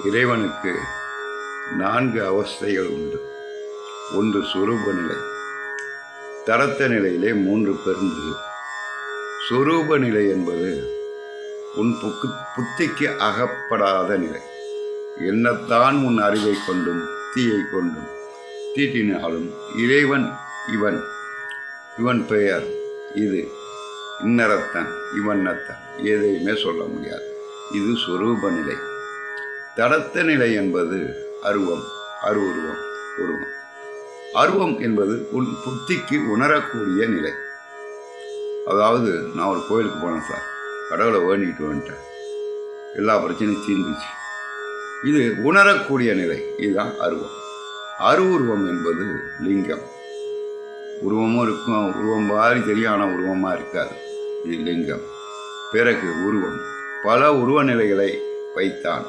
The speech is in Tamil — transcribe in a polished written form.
இறைவனுக்கு 4 அவஸ்தைகள் உண்டு. ஒன்று சொரூப நிலை. தடத்த நிலையிலே 3 பெரும்புகள். சொரூப நிலை என்பது உன் புத்திக்கு அகப்படாத நிலை. என்னத்தான் உன் அறிவை கொண்டும் புத்தியை கொண்டும் தீட்டினாலும் இறைவன் இவன், இவன் பெயர் இது, இன்னரத்தன், இவன்னத்தன் எதையுமே சொல்ல முடியாது. இது சொரூப நிலை. தடத்த நிலை என்பது அருவம், அருவுருவம், உருவம். அருவம் என்பது உன் புத்திக்கு உணரக்கூடிய நிலை. அதாவது நான் ஒரு கோயிலுக்கு போனேன் சார், கடவுளை வேண்டிக்கிட்டு வந்துட்டேன், எல்லா பிரச்சனையும் தீர்ந்துச்சு. இது உணரக்கூடிய நிலை, இதுதான் அருவம். அருவுருவம் என்பது லிங்கம். உருவமும் இருக்கும், உருவம் மாதிரி தெரியும், ஆனால் உருவமாக இருக்காது. இது லிங்கம். பிறகு உருவம். பல உருவ நிலைகளை வைத்தான்